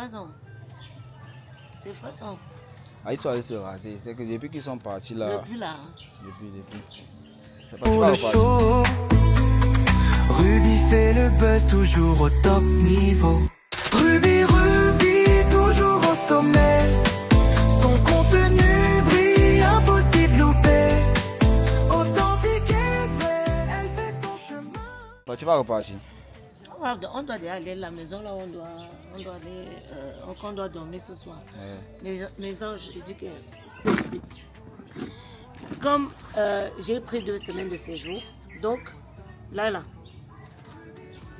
sont. Tes frères sont. Ah, ils sont allés se raser. C'est que depuis qu'ils sont partis là. Depuis là. Depuis. Pour le show, Ruby fait le buzz toujours au top niveau. Ruby, toujours au sommet. Son contenu brille, impossible louper. Authentique et vrai, elle fait son chemin. Bah, tu vas repartir. On doit aller à la maison, là, on doit dormir ce soir. Ouais. Mes anges, je dis que... Comme j'ai pris 2 semaines de séjour, donc là,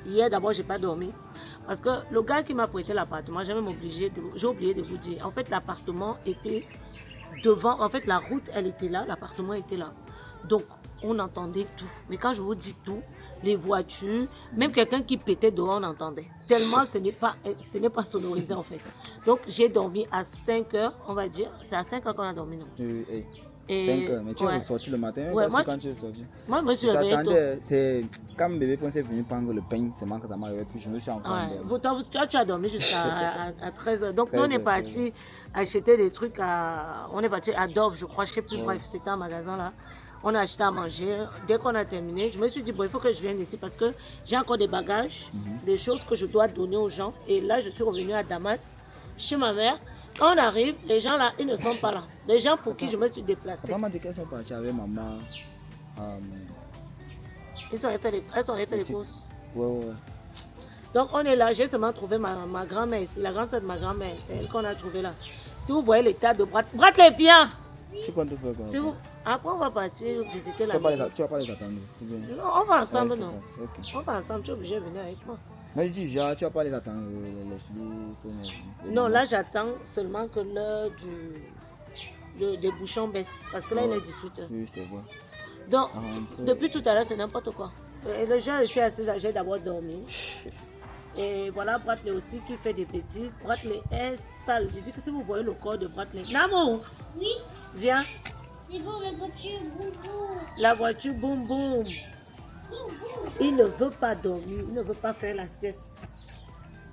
hier d'abord, j'ai pas dormi. Parce que le gars qui m'a prêté l'appartement, j'ai oublié de vous dire. En fait, l'appartement était devant, en fait, la route, elle était là, l'appartement était là. Donc, on entendait tout. Mais quand je vous dis tout, les voitures, même quelqu'un qui pétait dehors, on entendait. Tellement ce n'est pas sonorisé en fait. Donc j'ai dormi à 5 heures, on va dire. C'est à 5 heures qu'on a dormi, non? 5 heures, mais tu es ressorti le matin, ouais, moi, quand tu es sorti. Moi, je me suis réveillée tôt. C'est quand bébé pensait venir prendre le pain, c'est moi que ça m'a réveillé, puis je me suis encore Tu as dormi jusqu'à 13 heures. Donc nous, on est parti acheter des trucs on est parti à Dove, je crois, je ne sais plus, bref, c'était un magasin là. On a acheté à manger. Dès qu'on a terminé, je me suis dit, bon, il faut que je vienne ici parce que j'ai encore des bagages, des choses que je dois donner aux gens. Et là, je suis revenue à Damas, chez ma mère. Quand on arrive, les gens là, ils ne sont pas là. Les gens pour qui je me suis déplacée. Maman dit qu'elles sont parties avec maman. Elles ont fait les courses. Ouais. Donc on est là, j'ai seulement trouvé ma grand-mère ici, la grande sœur de ma grand-mère. C'est elle qu'on a trouvée là. Si vous voyez l'état de Brad les biens. Tu comptes faire quoi? Si vous... Après, on va partir visiter la maison. Tu vas pas les attendre? Non, on va ensemble, non. Okay. On va ensemble, tu es obligé de venir avec moi. Non, je dis, genre, tu vas pas les attendre, non, là, j'attends seulement que l'heure des bouchons baisse. Parce que là, il est 18h. Oui, c'est bon. Donc, depuis tout à l'heure, c'est n'importe quoi. Et le jour, je suis assise, j'ai d'abord dormi. Et voilà, Bratley aussi qui fait des bêtises. Bratley est sale. Je dis que si vous voyez le corps de Bratley. Namo! Oui? Viens. C'est bon, la voiture, boum boum. La voiture, boum boum. Il ne veut pas dormir, il ne veut pas faire la sieste.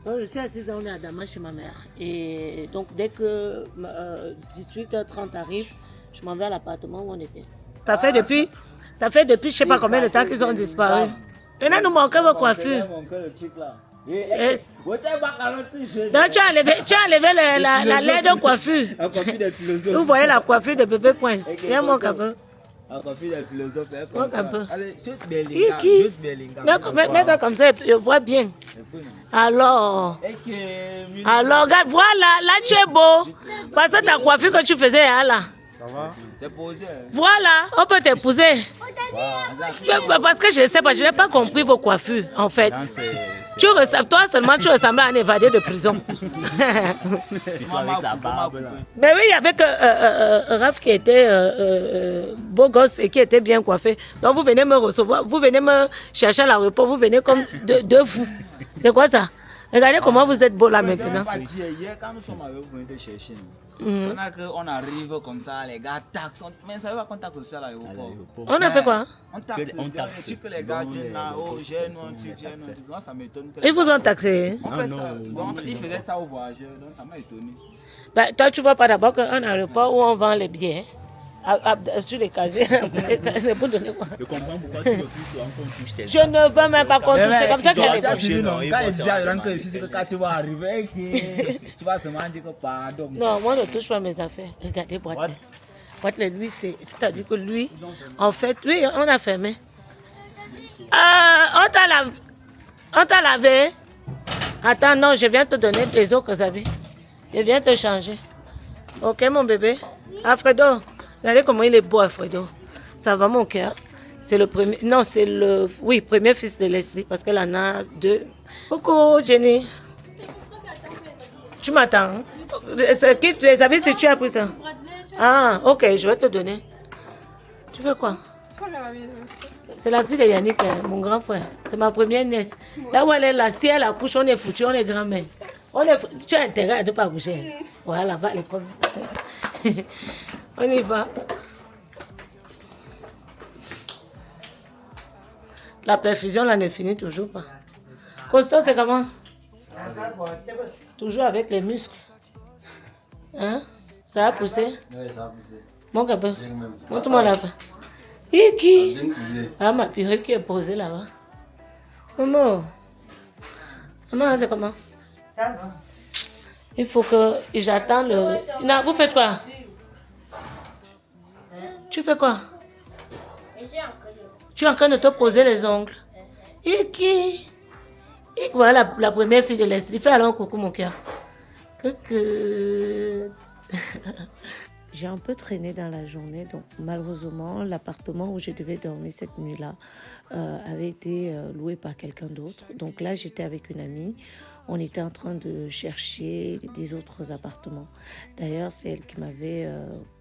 Donc, je suis assise, on est à Damas chez ma mère. Et donc, dès que 18h30 arrive, je m'en vais à l'appartement où on était. Ça fait depuis je ne sais pas combien de temps qu'ils ont disparu. Maintenant, nous manquons vos coiffures. Donc tu as enlevé la laine de coiffure. La coiffure des philosophes. Vous voyez la coiffure de bébé Poince. Viens mon capot. La coiffure des philosophes. Mon capot. Allez, chute Berlinga. Mets-toi comme ça, je vois bien. Alors, regarde, voilà, là tu es beau. Parce que ta coiffure que tu faisais là. Ça va? T'es posé. Voilà, on peut t'épouser. Parce que je ne sais pas, je n'ai pas compris vos coiffures en fait. Toi seulement tu ressemblais à un évadé de prison. Mais oui, il y avait que Raph qui était beau gosse et qui était bien coiffé. Donc vous venez me recevoir, vous venez me chercher à l'aéroport, vous venez comme deux fous. C'est quoi ça? Regardez comment vous êtes beau là maintenant. Hier, quand nous sommes arrivés, vous venez te chercher. On arrive comme ça, les gars taxent. Mais ça va qu'on taxe aussi à l'aéroport. On a fait quoi? On taxe. Que les gars viennent là, oh, j'ai un truc. Moi, ça m'étonne. Ils vous ont taxé? On fait ça. Ils faisaient ça aux voyageurs, donc ça m'a étonné. Bah, toi, tu vois pas d'abord qu'un aéroport où on vend les billets. Sur les casiers, c'est pour donner quoi? Je comprends pourquoi tu refuses encore toucher tes. Je ne veux même pas qu'on touche, c'est comme ça qu'elle est. Quand il disait à Yolan que ici, c'est que quand tu vas arriver, tu vas seulement dire que pardon. Non, moi je ne touche pas mes affaires. Regardez, Bratley, lui, c'est-à-dire que lui, en fait, oui, on a fermé. On t'a lavé. Attends, non, je viens te donner tes autres habits. Je viens te changer. Ok, mon bébé? Alfredo. Regardez comment il est beau, Alfredo. Ça va, mon cœur. C'est le premier... Non, c'est le... Oui, premier fils de Leslie, parce qu'elle en a 2. Coucou, Jenny. Tu m'attends? Les habits, si tu as pris ça. Ah, ok, je vais te donner. Tu veux quoi? C'est la fille de Yannick, mon grand frère. C'est ma première nièce. Là où elle est là, si elle accouche, on est foutu, on est grand-mère. Tu as intérêt à ne pas bouger. Voilà, va à l'école. On y va. La perfusion là ne finit toujours pas. Costaud, c'est comment? Toujours avec les muscles. Hein? Ça a poussé? Oui, ça a poussé. Mon capin. Bien même. Montre-moi là-bas. Et qui? Bien poussé. Ah, ma purée qui est posée là-bas. Comment? Maman, c'est comment? Ça va. Il faut que j'attends le... Non, vous faites quoi? Tu fais quoi? Tu es en train de te poser les ongles. Et qui? Et voilà la première fille de Leslie. Fais alors un coucou, mon cœur. Coucou. J'ai un peu traîné dans la journée, donc malheureusement, l'appartement où je devais dormir cette nuit-là avait été loué par quelqu'un d'autre. Donc là, j'étais avec une amie. On était en train de chercher des autres appartements. D'ailleurs, c'est elle qui m'avait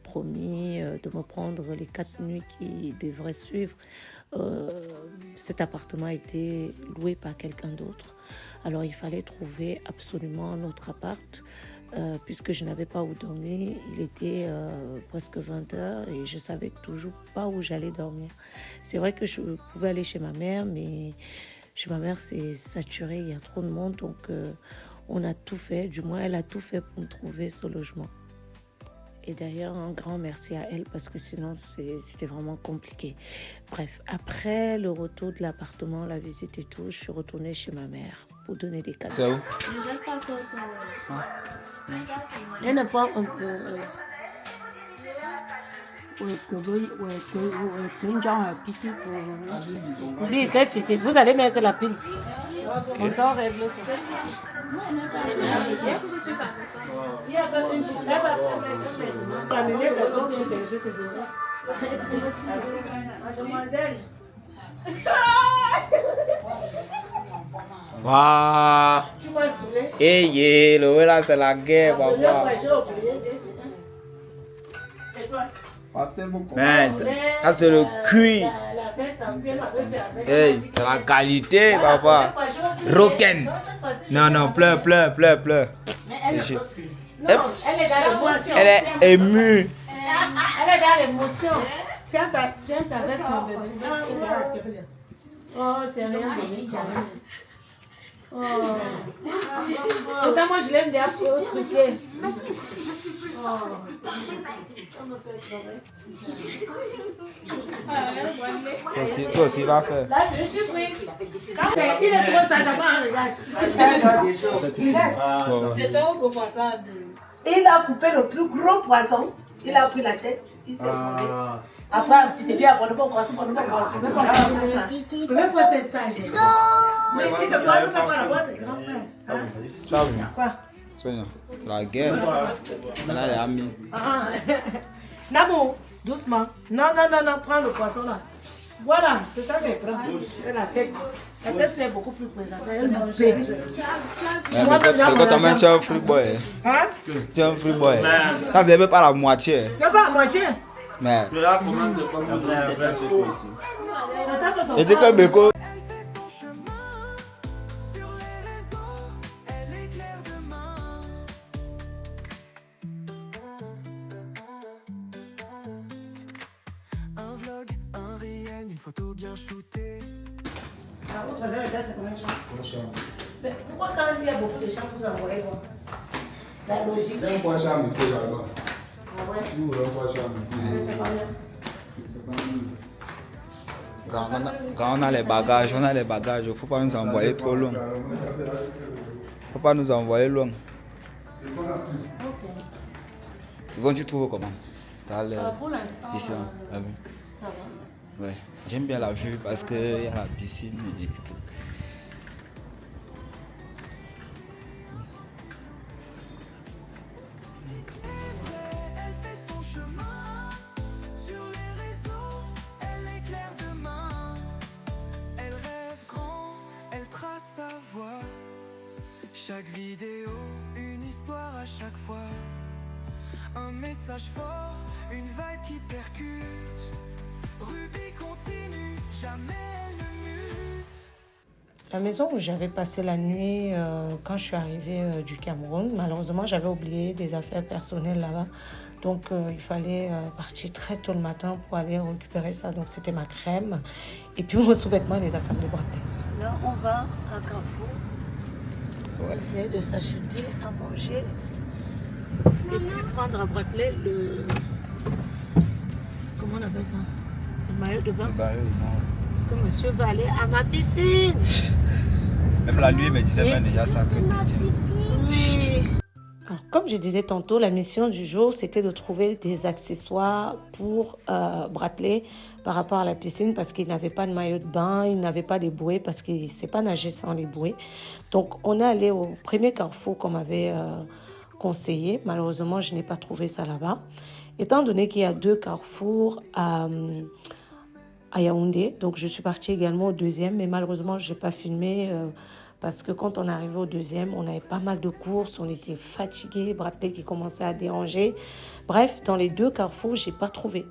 promis de me prendre les 4 nuits qui devraient suivre. Cet appartement a été loué par quelqu'un d'autre. Alors, il fallait trouver absolument un autre appart. Puisque je n'avais pas où dormir, il était presque 20h et je savais toujours pas où j'allais dormir. C'est vrai que je pouvais aller chez ma mère, mais chez ma mère c'est saturé, il y a trop de monde, donc on a tout fait, du moins elle a tout fait pour me trouver ce logement. Et d'ailleurs, un grand merci à elle parce que sinon c'était vraiment compliqué. Bref, après le retour de l'appartement, la visite et tout, je suis retournée chez ma mère pour donner des cadeaux. C'est où? Il y a une fois un peu... Oui, quelle fille. Vous allez mettre la pile. Comme ça, on règle ça. Il y a quand même mademoiselle. Waouh! Tu vois, sourire. Eh, le là, c'est la guerre, papa. C'est quoi? Mais ça, c'est le cuir. Hey, c'est la qualité, papa. Roken. Non, pleure. Elle est dans l'émotion. Elle est émue. Elle est dans l'émotion. Tiens ta veste, mon bébé. Oh, c'est rien de c'est rien. Oh. Pourtant, moi, je l'aime bien truquer. Oh. On me fait pleurer. Toi aussi, va faire. Là, c'est une surprise. Quand il est trop sage, C'est un gros poisson. il a coupé le plus gros poisson. Il a pris la tête. Il s'est posé. Après, tu t'es bien abonné pour poisson. Première fois, c'est sage. Mais qui ne passe pas par la voie, c'est grand frère. Ça vu? Quoi? C'est la guerre. Elle a les amis. Namo, doucement. Non, prends le poisson là. Voilà, c'est ça que je prends. La tête. La tête, c'est beaucoup plus présentable. Quand tu mets un free boy. Hein? Tu es un free boy. Ça, c'est même pas la moitié. C'est pas la moitié. Mais. Là, comment c'est pas mon frère ici? Et tu es Beko. Elle fait son chemin sur les réseaux, elle éclaire demain. Un vlog, un réel, une photo bien shootée. Mais pourquoi quand il y a beaucoup de champs, vous envoyez voir? La logique. Même pas chambre ici là-bas. Ah ouais? Nous voulons pas chambre ici. C'est combien? 60 000. Quand on a les bagages, il ne faut pas nous envoyer trop loin. Il ne faut pas nous envoyer loin. Quand tu trouves comment? Ça a l'air Pour l'instant, ici, la vue. ça va. Ouais. J'aime bien la vue parce qu'il y a la piscine et tout. Elle fait son chemin sur les réseaux, elle éclaire demain. Elle rêve grand, elle trace sa voie. Chaque vidéo, une histoire à chaque fois. Un message fort, une vibe qui percute. Ruby continue, jamais elle ne mute. La maison où j'avais passé la nuit quand je suis arrivée du Cameroun, malheureusement j'avais oublié des affaires personnelles là-bas. Donc il fallait partir très tôt le matin pour aller récupérer ça. Donc c'était ma crème et puis mon sous-vêtement et les affaires de Bretagne. Là on va à Carrefour pour essayer de s'acheter à manger et puis prendre à Bratelet le... Comment on appelle ça? Le maillot de bain. Parce que monsieur va aller à ma piscine. Même la nuit, il me disait même déjà ça que Oui. Alors, comme je disais tantôt, la mission du jour, c'était de trouver des accessoires pour Bratelet par rapport à la piscine parce qu'il n'avait pas de maillot de bain, il n'avait pas les bouées parce qu'il ne sait pas nager sans les bouées. Donc, on est allé au premier carrefour qu'on m'avait conseillé. Malheureusement, je n'ai pas trouvé ça là-bas. Étant donné qu'il y a 2 carrefours à Yaoundé, donc je suis partie également au deuxième, mais malheureusement, je n'ai pas filmé parce que quand on est arrivé au deuxième, on avait pas mal de courses, on était fatigués, Bratelet qui commençait à déranger. Bref, dans les 2 carrefours, je n'ai pas trouvé.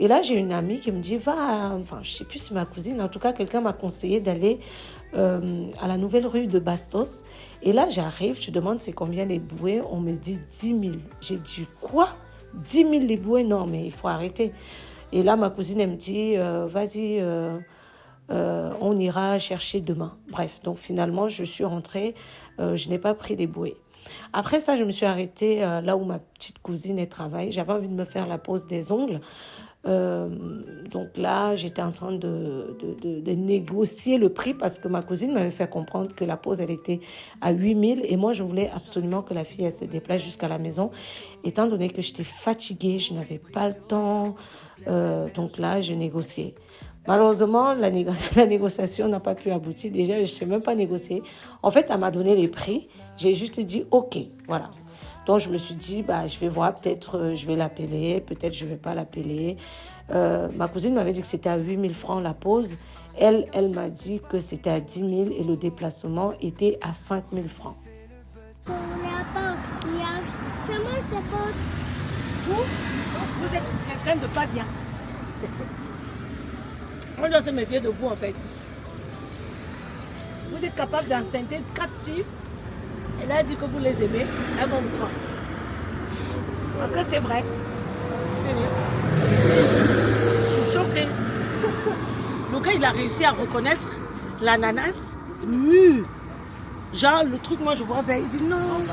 Et là, j'ai une amie qui me dit, enfin, je ne sais plus si ma cousine, en tout cas, quelqu'un m'a conseillé d'aller à la nouvelle rue de Bastos. Et là, j'arrive, je demande c'est combien les bouées, on me dit 10 000. J'ai dit, quoi? 10 000 les bouées? Non, mais il faut arrêter. Et là, ma cousine, elle me dit, vas-y, on ira chercher demain. Bref, donc finalement, je suis rentrée, je n'ai pas pris les bouées. Après ça, je me suis arrêtée là où ma petite cousine elle travaille. J'avais envie de me faire la pose des ongles. Donc là, j'étais en train de négocier le prix parce que ma cousine m'avait fait comprendre que la pause, elle était à 8 000 et moi, je voulais absolument que la fille, elle se déplace jusqu'à la maison. Étant donné que j'étais fatiguée, je n'avais pas le temps, donc là, je négociais. Malheureusement, la négociation n'a pas pu aboutir. Déjà, je ne sais même pas négocier. En fait, elle m'a donné les prix. J'ai juste dit OK, voilà. Donc, je me suis dit, je vais voir, peut-être je vais l'appeler, peut-être je ne vais pas l'appeler. Ma cousine m'avait dit que c'était à 8 000 francs la pause. Elle m'a dit que c'était à 10 000 et le déplacement était à 5 000 francs. Sur la porte, il y a chemin, sa porte. Vous êtes quelqu'un de pas bien. On doit se méfier de vous, en fait. Vous êtes capable d'enceinte 4 filles. Et là, elle dit que vous les aimez. Elles vont vous croire. Parce que c'est vrai. Je suis choquée. Le gars, il a réussi à reconnaître l'ananas. Genre, le truc, moi, je vois, il dit non.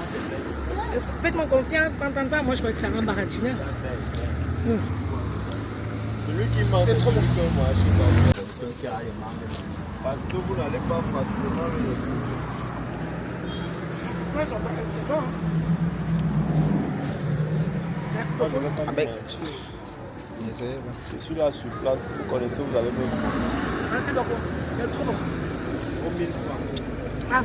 Faites-moi confiance, tant. Moi, je crois que c'est un baratineur. Celui qui m'a fait trop bon. Moi, je sais pas. Parce que vous n'allez pas facilement le retrouver. Moi, j'en parle, c'est bon. Merci beaucoup. Avec. Je suis là sur place. Vous connaissez, vous allez me voir. Merci beaucoup. C'est trop bon. Au 1000 francs. Ah.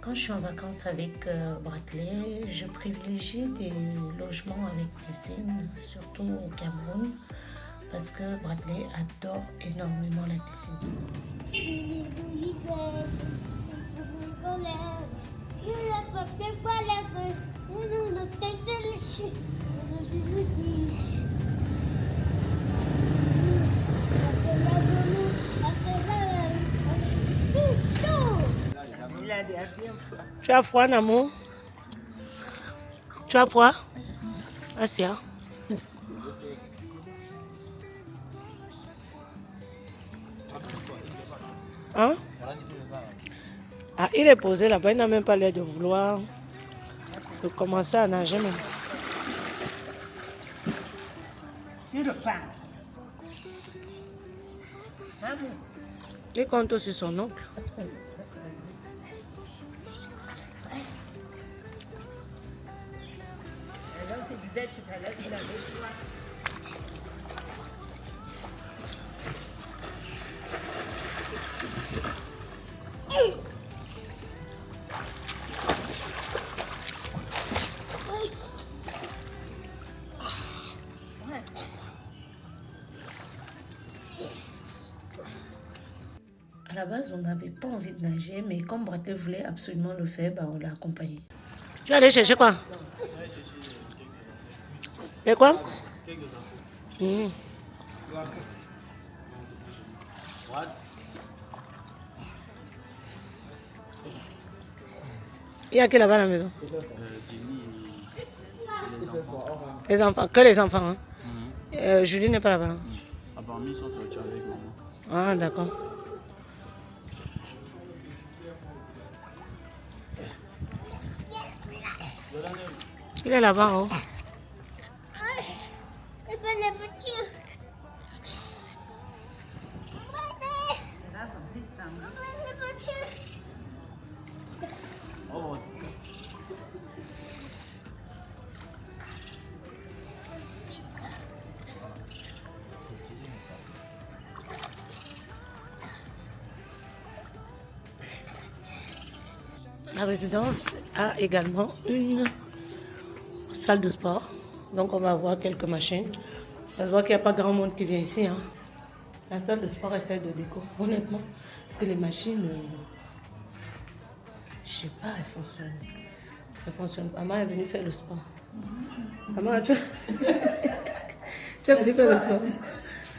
Quand je suis en vacances avec Bratelet, je privilégie des logements avec piscine, surtout au Cameroun, parce que Bratelet adore énormément la piscine. Tu as froid, Namo? Tu as froid? Asia. Hein? Ah, il est posé là-bas, il n'a même pas l'air de vouloir de commencer à nager même. Tu le parles. Il compte sur son oncle. Alors, tu disais tout à l'heure qu'il avait froid. À la base, on n'avait pas envie de nager, mais comme Bratel voulait absolument le faire, bah, on l'a accompagné. Tu vas aller chercher quoi? Et quoi? Il y a qui là-bas à la maison? Les enfants, que les enfants. Hein? Julie n'est pas là-bas. Hein? Apparemment, ils sont sortis avec maman. Ah, d'accord. Il est là-bas, oh. C'est pas la voiture. Oh, La résidence a également une salle de sport. Donc on va avoir quelques machines. Ça se voit qu'il n'y a pas grand monde qui vient ici. Hein. La salle de sport essaie de déco, honnêtement. Parce que les machines, je sais pas, elles fonctionnent. Elles fonctionnent pas. Maman est venue faire le sport. Maman, tu es venue faire le sport.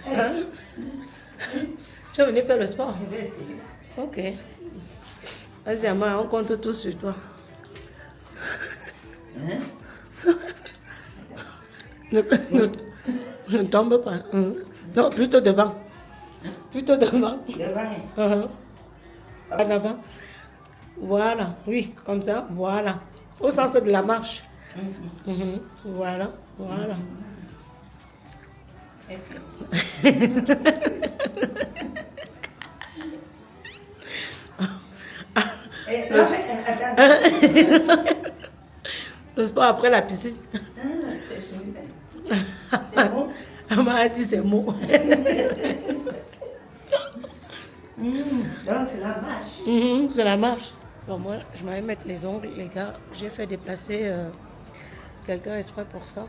Hein? Tu es venue faire le sport. Je vais essayer. Ok. Vas-y, maman, on compte tout sur toi. Hein? Ne tombe pas. Non, plutôt devant. Plutôt devant. Devant. En avant. Voilà, oui, comme ça, voilà. Au sens de la marche. Voilà, voilà. Le sport après la piscine. C'est chouette. C'est bon? Maman a dit c'est mot. Donc c'est la marche. C'est la marche. Bon, moi, je m'allais mettre les ongles, les gars. J'ai fait déplacer quelqu'un exprès pour ça.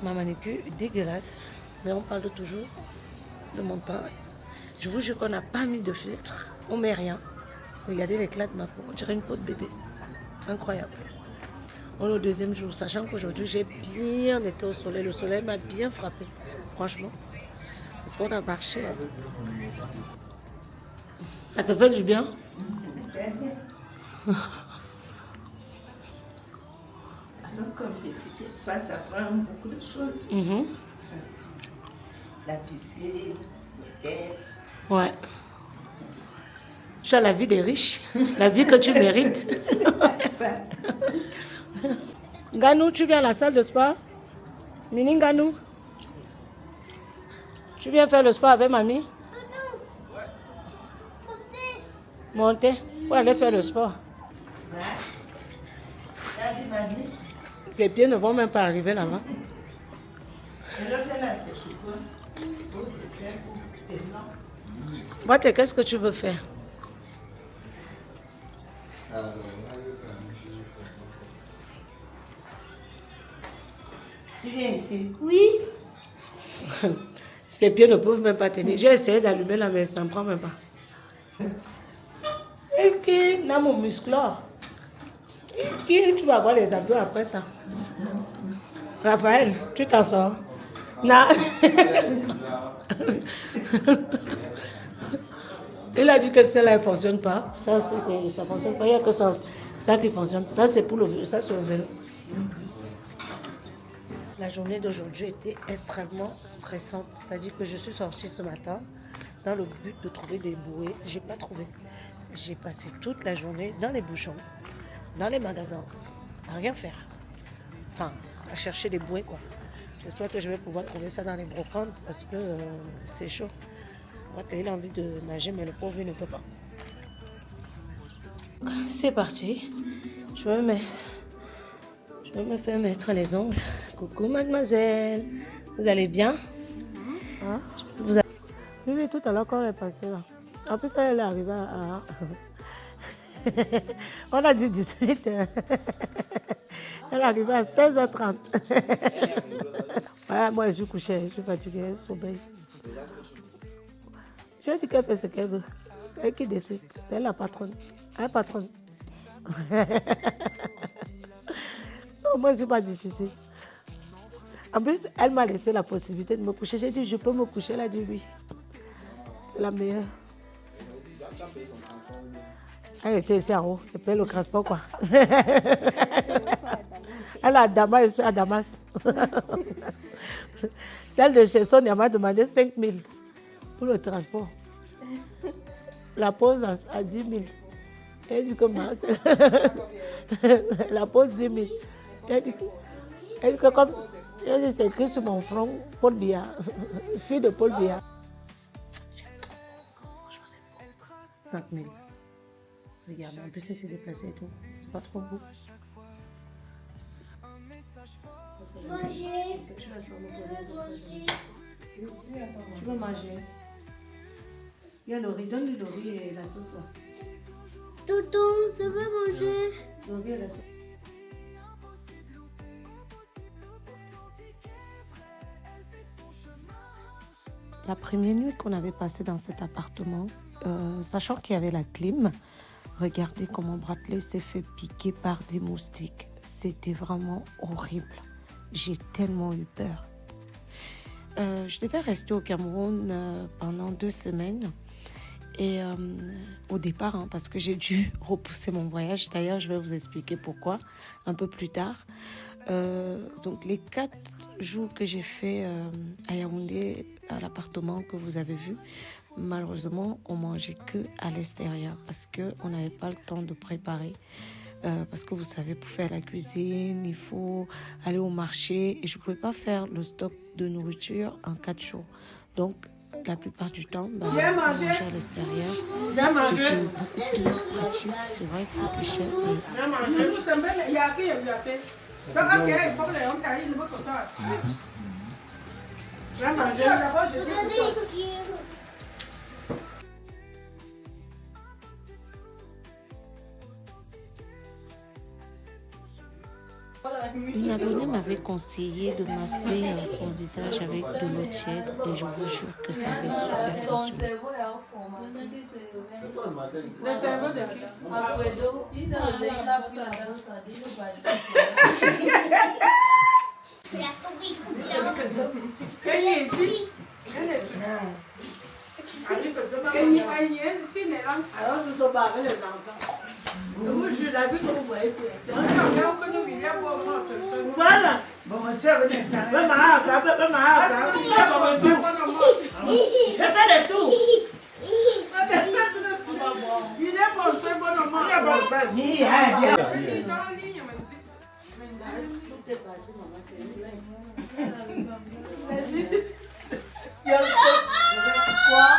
Ma manicure, dégueulasse. Mais on parle toujours de mon temps. Je vous jure qu'on n'a pas mis de filtre. On met rien. Regardez l'éclat de ma peau. On dirait une peau de bébé. Incroyable. On est au deuxième jour, sachant qu'aujourd'hui, j'ai bien été au soleil. Le soleil m'a bien frappé, franchement. Parce qu'on a marché. Ça te fait du bien? Alors, comme petit espace, ça prend beaucoup de choses. La piscine, l'hôtel. Ouais. Tu as la vie des riches, la vie que tu mérites. Ça. Ganou, tu viens à la salle de sport? Mini Ganou? Tu viens faire le sport avec mamie? Monter. Pour aller faire le sport. Ses pieds ne vont même pas arriver là-bas. Moi, qu'est-ce que tu veux faire? Tu viens ici? Oui. Ses pieds ne peuvent même pas tenir. J'ai essayé d'allumer là, mais ça ne prend même pas. Et qui n'a mon musclore? Et qui tu vas avoir les abdos après ça? Raphaël, tu t'en sors? Non. Il a dit que celle-là ne fonctionne pas. Ça ne fonctionne pas. Il n'y a que ça qui fonctionne. Ça, c'est pour le vélo. Ça, c'est le vélo. La journée d'aujourd'hui était extrêmement stressante. C'est-à-dire que je suis sortie ce matin dans le but de trouver des bouées. Je n'ai pas trouvé. J'ai passé toute la journée dans les bouchons, dans les magasins, à rien faire. Enfin, à chercher des bouées, quoi. J'espère que je vais pouvoir trouver ça dans les brocantes parce que c'est chaud. Moi, il a envie de nager, mais le pauvre, il ne peut pas. C'est parti. Je vais me faire mettre les ongles. Coucou, mademoiselle. Vous allez bien? Hein? Oui, tout à l'heure, quand elle est passée là. En plus, elle est arrivée à... On a dit 18 h. Elle est arrivée à 16h30. Ouais, moi, je suis couchée, je suis fatiguée, je sommeille. Je dis qu'elle fait ce qu'elle veut. C'est elle qui décide. C'est elle la patronne. Elle patronne. Non, moi, je ne suis pas difficile. En plus, elle m'a laissé la possibilité de me coucher. J'ai dit, je peux me coucher. Elle a dit oui. C'est la meilleure. Elle était ici en haut. Elle paye le transport, quoi. Elle est à Damas, je suis à Damas. Celle de chez Son, elle m'a demandé 5 000 pour le transport. La pause à 10 000. Elle dit comment? La pause 10 000. Elle dit que comme... Elle dit, c'est écrit sur mon front, Paul Biya. Fille de Paul Biya. Franchement, c'est beau. 5 000. Regarde, en plus, elle s'est déplacée et tout. C'est pas trop beau. Manger. Tu veux Manger. manger. Il y a le riz. Donne-lui le riz et la sauce. Là. Tonton, je veux manger. Le riz et la sauce. La première nuit qu'on avait passée dans cet appartement, sachant qu'il y avait la clim, regardez comment Bradley s'est fait piquer par des moustiques. C'était vraiment horrible. J'ai tellement eu peur. Je devais rester au Cameroun pendant 2 semaines. Et au départ, parce que j'ai dû repousser mon voyage. D'ailleurs, je vais vous expliquer pourquoi un peu plus tard. Donc, les 4 jours que j'ai fait à Yaoundé, à l'appartement que vous avez vu, malheureusement, on mangeait que à l'extérieur parce qu'on n'avait pas le temps de préparer. Parce que vous savez, pour faire la cuisine, il faut aller au marché et je ne pouvais pas faire le stock de nourriture en 4 jours. Donc, la plupart du temps, on mangeait à l'extérieur. C'était beaucoup plus pratique. C'est vrai que c'était cher. Une abonnée m'avait conseillé de masser son visage avec de l'eau tiède et je vous jure que ça avait super fonctionné. Le cerveau de qui? Alfredo, il s'est réveillé, il a pris la dose, ça dit le badge. Alors, nous sommes pas avec les enfants. Moi, je l'ai vu comme vous voyez. Voilà. Bon, je fais le tour. Il est bon, c'est bon, Il est bon. Quoi?